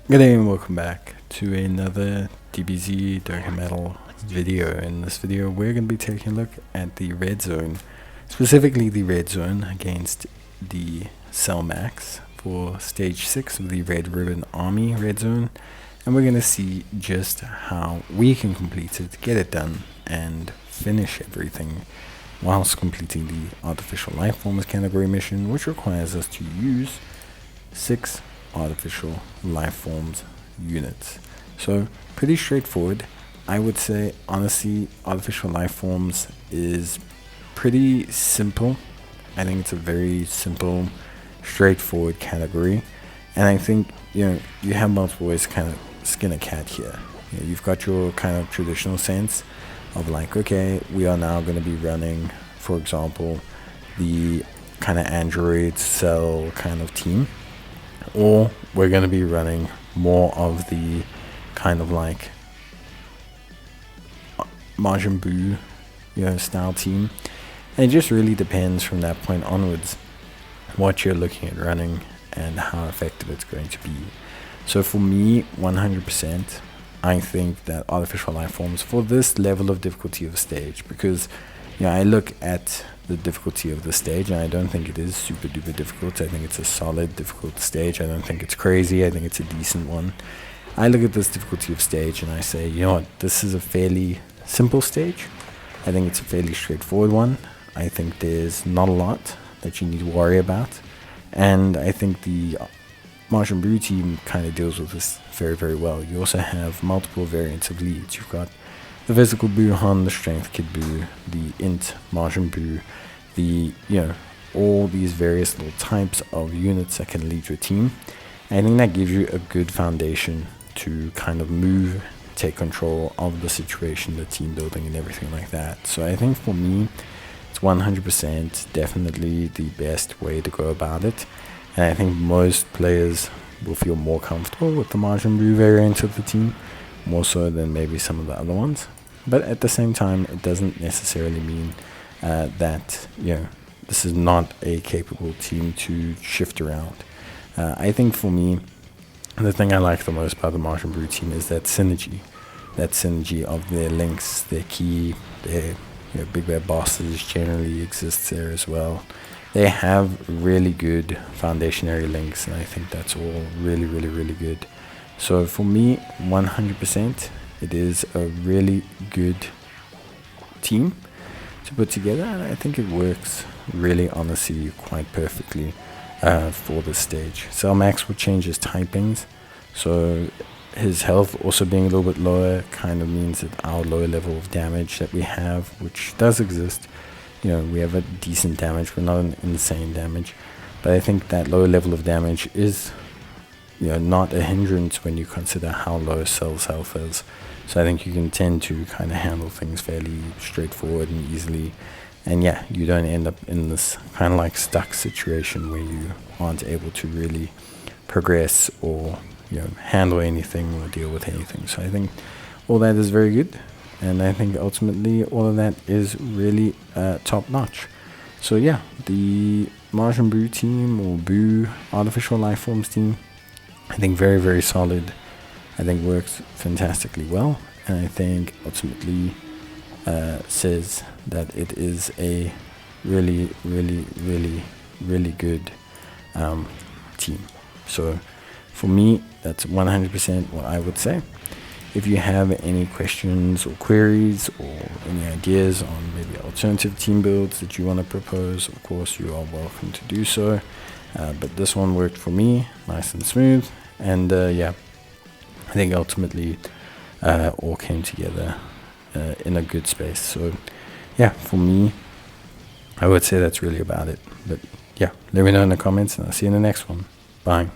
Good day and welcome back to another DBZ Dokkan Metal video. In this video we're going to be taking a look at the red zone, specifically the red zone against the Cell Max for stage 6 of the Red Ribbon Army red zone, and we're going to see just how we can complete it, get it done and finish everything whilst completing the Artificial Life Forms category mission, which requires us to use 6 artificial life forms units. So pretty straightforward. I would say honestly artificial life forms is pretty simple. I think it's a very simple, straightforward category, and I think you have multiple ways to kind of skin a cat here. You've got your kind of traditional sense of like, okay, we are now going to be running, for example, the kind of Android Cell kind of team, or we're going to be running more of the kind of like Majin Buu, style team. And it just really depends from that point onwards what you're looking at running and how effective it's going to be. So for me, 100%, I think that artificial life forms for this level of difficulty of stage, because I look at the difficulty of the stage and I don't think it is super duper difficult. I think it's a solid difficult stage. I don't think it's crazy. I think it's a decent one. I look at this difficulty of stage and I say, you know what, this is a fairly simple stage. I think it's a fairly straightforward one. I think there's not a lot that you need to worry about, and I think the Majin Buu team kind of deals with this very, very well. You also have multiple variants of leads. You've got the physical Buu, the strength kid Buu, the int Majin Buu, the all these various little types of units that can lead your team. And I think that gives you a good foundation to kind of move, take control of the situation, the team building and everything like that. So I think for me, it's 100% definitely the best way to go about it. And I think most players will feel more comfortable with the Majin Buu variant of the team, more so than maybe some of the other ones. But at the same time, it doesn't necessarily mean that this is not a capable team to shift around. I think for me, the thing I like the most about the Majin Buu team is that synergy of their links, their ki, their big bad bosses generally exists there as well. They have really good foundationary links, and I think that's all really, really, really good. So for me, 100%, it is a really good team to put together, and I think it works really honestly quite perfectly for this stage. Cell Max will change his typings, so his health also being a little bit lower kind of means that our lower level of damage that we have, which does exist, we have a decent damage, we're not an insane damage, but I think that lower level of damage is not a hindrance when you consider how low Cell's health is. So I think you can tend to kind of handle things fairly straightforward and easily, and you don't end up in this kind of like stuck situation where you aren't able to really progress or handle anything or deal with anything. So I think all that is very good, and I think ultimately all of that is really top notch. So the Majin Buu team, or Buu Artificial Life Forms team, I think very, very solid. I think works fantastically well, and I think ultimately says that it is a really, really, really, really good team. So for me, that's 100% what I would say. If you have any questions or queries or any ideas on maybe alternative team builds that you want to propose, of course you are welcome to do so. But this one worked for me, nice and smooth, and I think ultimately all came together in a good space. So for me, I would say that's really about it. But let me know in the comments, and I'll see you in the next one. Bye.